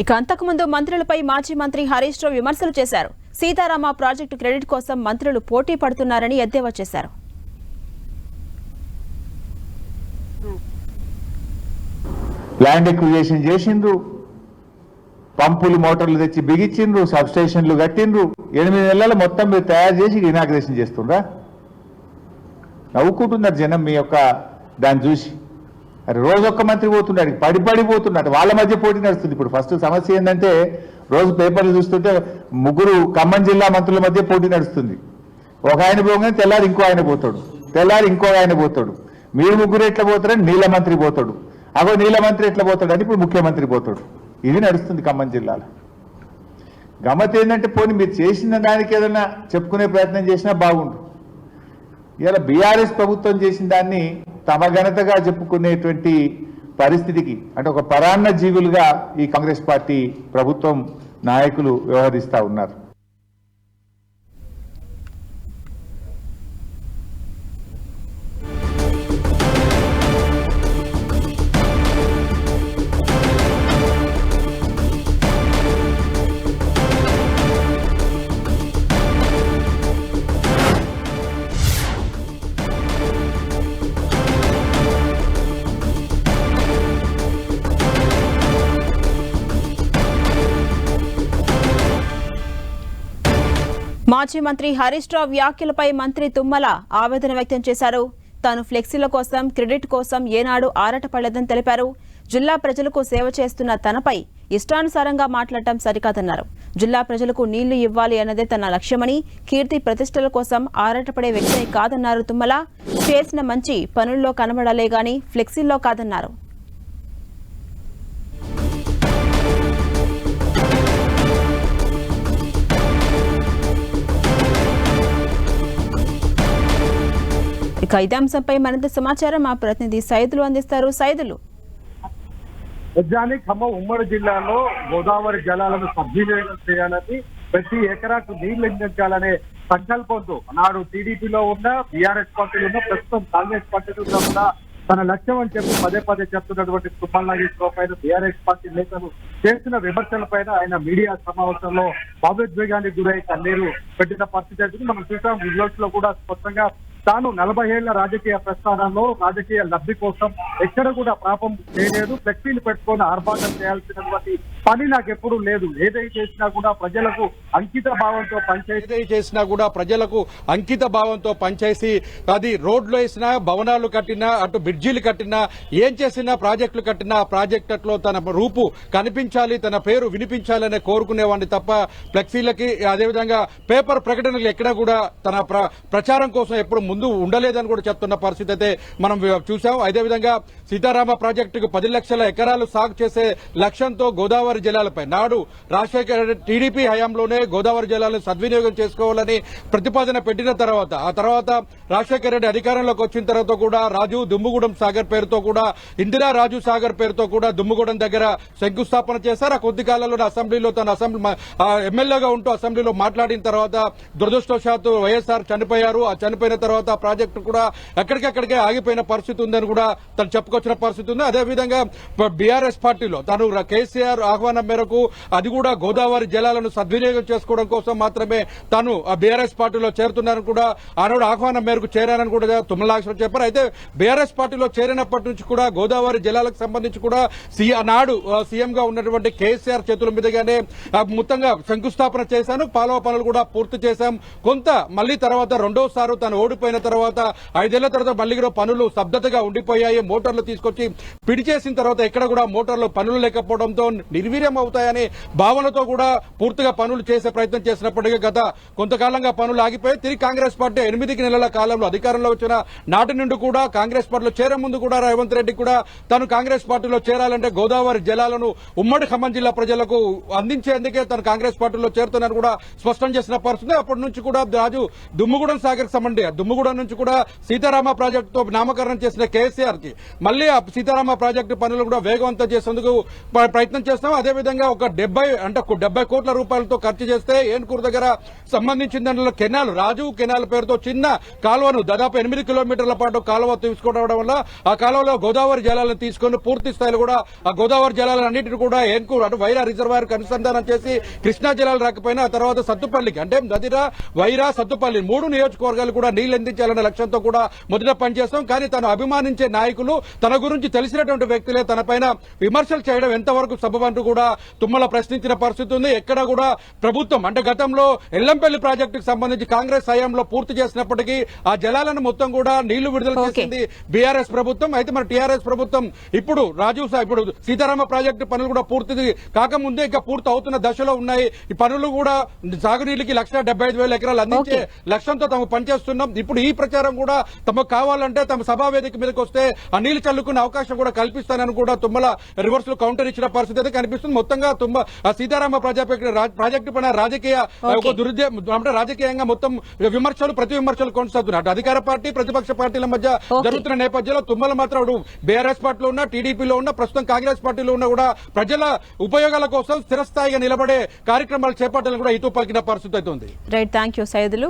ఇక అంతకుముందు మంత్రులపై మాజీ మంత్రి హరీష్ రావు విమర్శలు చేశారు. సీతారామ ప్రాజెక్టు క్రెడిట్ కోసం మంత్రులు పోటీ పడుతున్నారని ఎద్దేవా చేశారు. ల్యాండ్ ఎక్విజిషన్ చేసిండ్రు, పంపులు మోటార్లు తెచ్చి బిగించిండ్రు, సబ్ స్టేషన్లు కట్టిండ్రు. 8 నెలల మొత్తం మీరు తయారు చేసి ఇనాగ్రేషన్ చేస్తుండ్రా? నవ్వుకుంటున్నారు జనం మీ యొక్క దాన్ని చూసి. అరే రోజు ఒక్క మంత్రి పోతున్నాడు, పడిపోతున్నారు. వాళ్ళ మధ్య పోటీ నడుస్తుంది. ఇప్పుడు ఫస్ట్ సమస్య ఏంటంటే రోజు పేపర్లు చూస్తుంటే 3 ఖమ్మం జిల్లా మంత్రుల మధ్య పోటీ నడుస్తుంది. ఒక ఆయన పోగానే తెల్లారి ఇంకో ఆయన పోతాడు, తెల్లారి ఇంకో ఆయన పోతాడు. మీరు 3 ఎట్లా పోతారని నీళ్ళ మంత్రి పోతాడు, అగో నీళ్ళ మంత్రి ఎట్లా పోతాడు అని ఇప్పుడు ముఖ్యమంత్రి పోతాడు. ఇది నడుస్తుంది ఖమ్మం జిల్లాలో. గమ్మత్ ఏంటంటే పోనీ మీరు చేసిన దానికి ఏదైనా చెప్పుకునే ప్రయత్నం చేసినా బాగుండు. ఇలా బీఆర్ఎస్ ప్రభుత్వం చేసిన దాన్ని తమ ఘనతగా చెప్పుకునేటువంటి పరిస్థితికి అంటే ఒక పరాన్న జీవులుగా ఈ కాంగ్రెస్ పార్టీ ప్రభుత్వం నాయకులు వ్యవహరిస్తూ ఉన్నారు. మాజీ మంత్రి హరీష్ రావు వ్యాఖ్యలపై మంత్రి తుమ్మల ఆవేదన వ్యక్తం చేశారు. తాను ఫ్లెక్సీల కోసం, క్రెడిట్ కోసం ఏనాడు ఆరాటపడలేదని తెలిపారు. జిల్లా ప్రజలకు సేవ చేస్తున్న తనపై ఇష్టానుసారంగా మాట్లాడటం సరికాదన్నారు. జిల్లా ప్రజలకు నీళ్లు ఇవ్వాలి అన్నదే తన లక్ష్యమని, కీర్తి ప్రతిష్టల కోసం ఆరాటపడే వ్యక్తిని కాదన్నారు తుమ్మల. చేసిన మంచి పనుల్లో కనబడాలే గాని ఫ్లెక్సీల్లో కాదన్నారు. ఇక ఇదే అంశంపై మరింత సమాచారం మా ప్రతినిధి సైదులు అందిస్తారు. సైదులు, ఖమ్మం ఉమ్మడి జిల్లాలో గోదావరి జలాలను సద్వినియోగం చేయాలని, ప్రతి ఎకరాకు నీళ్లు అందించాలనే సంకల్పంతో నాడు టీడీపీలో ఉన్న, బీఆర్ఎస్ పార్టీలో ఉన్న, ప్రస్తుతం కాంగ్రెస్ పార్టీలో ఉన్న తన లక్ష్యం అని చెప్పి పదే చెప్తున్నటువంటి తుమ్మల నాగేశ్వరరావు పైన బీఆర్ఎస్ పార్టీ నేతలు చేసిన విమర్శలపైన ఆయన మీడియా సమావేశంలో భావోద్వేగానికి గురై కన్నీరు పెట్టిన పరిస్థితి మనం చూసాం. విజువల్స్ లో కూడా స్పష్టంగా తాను 40 ఏళ్ల రాజకీయ ప్రస్థానంలో రాజకీయ లబ్ధి కోసం ఎక్కడ కూడా పాపం చేయలేదు, ఫ్లెక్సీలు పెట్టుకొని ఆర్భాటం చేయాల్సినటువంటి పని నాకు ఎప్పుడూ లేదు. ఏదైతే చేసినా కూడా ప్రజలకు అంకిత భావంతో పనిచేసి అది రోడ్లు వేసినా, భవనాలు కట్టినా, అటు బ్రిడ్జీలు కట్టినా, ఏం చేసినా, ప్రాజెక్టులు కట్టినా ఆ ప్రాజెక్టులో తన రూపు కనిపించాలి, తన పేరు వినిపించాలనే కోరుకునేవాడిని తప్ప ఫ్లెక్సీలకి అదేవిధంగా పేపర్ ప్రకటనలు ఎక్కడా కూడా తన ప్రచారం కోసం ఎప్పుడు ముందు ఉండలేదని కూడా చెప్తున్న పరిస్థితి అయితే మనం చూసాం. అదేవిధంగా సీతారామ ప్రాజెక్టుకు 10 లక్షల ఎకరాలు సాగు చేసే లక్ష్యంతో గోదావరి జలాలపై నాడు రాజశేఖర టీడీపీ హయాంలోనే గోదావరి జలాలను సద్వినియోగం చేసుకోవాలని ప్రతిపాదన పెట్టిన తర్వాత ఆ తర్వాత రాజశేఖర రెడ్డి అధికారంలోకి వచ్చిన తర్వాత కూడా రాజు దుమ్ముగూడెం సాగర్ పేరుతో కూడా, ఇందిరా రాజు సాగర్ పేరుతో కూడా దుమ్ముగూడెం దగ్గర శంకుస్థాపన చేశారు. ఆ కొద్ది కాలంలో అసెంబ్లీలో తన ఎమ్మెల్యేగా ఉంటూ అసెంబ్లీలో మాట్లాడిన తర్వాత దురదృష్టవశాత్తు వైఎస్ఆర్ చనిపోయారు. ఆ చనిపోయిన తర్వాత ప్రాజెక్టు కూడా ఎక్కడికెక్కడికే ఆగిపోయిన పరిస్థితి ఉందని కూడా తను చెప్పుకొచ్చిన పరిస్థితి ఉంది. అదేవిధంగా బీఆర్ఎస్ పార్టీలో తను కేసీఆర్ ఆహ్వానం మేరకు అది కూడా గోదావరి జలాలను సద్వినియోగం చేసుకోవడం కోసం మాత్రమే తాను బీఆర్ఎస్ పార్టీలో చేరుతున్నారని కూడా ఆనాడు ఆహ్వానం మేరకు చేరారని కూడా తుమ్మల నాగేశ్వరరావు చెప్పారు. అయితే బీఆర్ఎస్ పార్టీలో చేరినప్పటి నుంచి కూడా గోదావరి జలాలకు సంబంధించి కూడా నాడు సీఎంగా ఉన్నటువంటి కేసీఆర్ చేతుల మీదుగానే మొత్తంగా శంకుస్థాపన చేశాను, పాలవ పనులు కూడా పూర్తి చేశాం. కొంత మళ్లీ తర్వాత రెండోసారి తను ఓడిపోయిన తర్వాత 5 ఏళ్ల తర్వాత మళ్లీ పనులు స్తబ్దతగా ఉండిపోయాయి. మోటార్లు తీసుకొచ్చి పిడి చేసిన తర్వాత ఎక్కడ కూడా మోటార్లు పనులు లేకపోవడంతో నిర్వీర్యం అవుతాయనే భావనతో కూడా పూర్తిగా పనులు చేసే ప్రయత్నం చేసినప్పటికీ గత కొంతకాలంగా పనులు ఆగిపోయి తిరిగి కాంగ్రెస్ పార్టీ 8 నెలల కాలంలో అధికారంలో వచ్చిన నాటి నుండి కూడా కాంగ్రెస్ పార్టీలో చేరే ముందు కూడా రేవంత్ రెడ్డి కూడా తను కాంగ్రెస్ పార్టీలో చేరాలంటే గోదావరి జలాలను ఉమ్మడి ఖమ్మం జిల్లా ప్రజలకు అందించేందుకే తను కాంగ్రెస్ పార్టీలో చేరుతున్నారని కూడా స్పష్టం చేసిన పరిస్థితి. అప్పటి నుంచి కూడా రాజు దుమ్ముగూడెం సాగర్ సంబంధించి మునుగోడు నుంచి కూడా సీతారామ ప్రాజెక్టుతో నామకరణం చేసిన కేసీఆర్ కి మళ్ళీ ఆ సీతారామ ప్రాజెక్టు పనులు కూడా వేగవంతం చేసేందుకు ప్రయత్నం చేస్తాం. అదేవిధంగా ఒక 70 కోట్ల రూపాయలతో ఖర్చు చేస్తే ఏన్కూరు దగ్గర సంబంధించిన దానిలో కెనాల్ రాజీవ్ కెనాల్ పేరుతో చిన్న కాలువను దాదాపు 8 కిలోమీటర్ల పాటు కాలువ తీసుకోవడం వల్ల ఆ కాలువలో గోదావరి జలాలను తీసుకుని పూర్తి స్థాయిలో కూడా ఆ గోదావరి జలాలన్నింటినీ కూడా ఏన్కూరు అటు వైరా రిజర్వాయర్ అనుసంధానం చేసి కృష్ణా జలాలు రాకపోయినా ఆ తర్వాత సత్తుపల్లికి అంటే నదిరా వైరా సత్తుపల్లి 3 నియోజకవర్గాలు కూడా నీళ్లు అందించాలనే లక్ష్యంతో కూడా మొదట పనిచేస్తాం. కానీ తను అభిమానించే నాయకులు తన గురించి తెలిసినటువంటి వ్యక్తులే తన పైన విమర్శలు చేయడం ఎంతవరకు సబబంటూ కూడా తుమ్మల ప్రశ్నించిన పరిస్థితి ఉంది. ఎక్కడ కూడా ప్రభుత్వం అంటే గతంలో ఎల్లంపల్లి ప్రాజెక్టుకు సంబంధించి కాంగ్రెస్ హయాంలో పూర్తి చేసినప్పటికీ ఆ జలాలను మొత్తం కూడా నీళ్లు విడుదల చేసింది బీఆర్ఎస్ ప్రభుత్వం. అయితే మన టీఆర్ఎస్ ప్రభుత్వం ఇప్పుడు ఇప్పుడు సీతారామ ప్రాజెక్టు పనులు కూడా పూర్తి కాకముందే ఇంకా పూర్తి అవుతున్న దశలో ఉన్నాయి. ఈ పనులు కూడా సాగునీళ్ళకి 1,75,000 ఎకరాలు అందించే లక్ష్యంతో తాము పనిచేస్తున్నాం. ఇప్పుడు ఈ ప్రచారం కూడా తమకు కావాలంటే తమ సభా వేదిక మీదకి వస్తే ఆ నీళ్లు చల్లుకునే అవకాశం కూడా కల్పిస్తానని కూడా తుమ్మల రివర్స్ లో కౌంటర్ ఇచ్చిన పరిస్థితి అయితే కనిపిస్తుంది. మొత్తంగా సీతారామ ప్రాజెక్టు పైన రాజకీయంగా మొత్తం విమర్శలు ప్రతి విమర్శలు కొనసాగుతున్నాయి. అటు అధికార పార్టీ ప్రతిపక్ష పార్టీల మధ్య జరుగుతున్న నేపథ్యంలో తుమ్మల మాత్రం బీఆర్ఎస్ పార్టీలో ఉన్న టీడీపీలో ఉన్న ప్రస్తుతం కాంగ్రెస్ పార్టీలో ఉన్న కూడా ప్రజల ఉపయోగాల కోసం స్థిరస్థాయిగా నిలబడే కార్యక్రమాలు చేపట్టాలని కూడా ఇటు పలికిన పరిస్థితి అయితే ఉంది. Right, thank you Saidulu.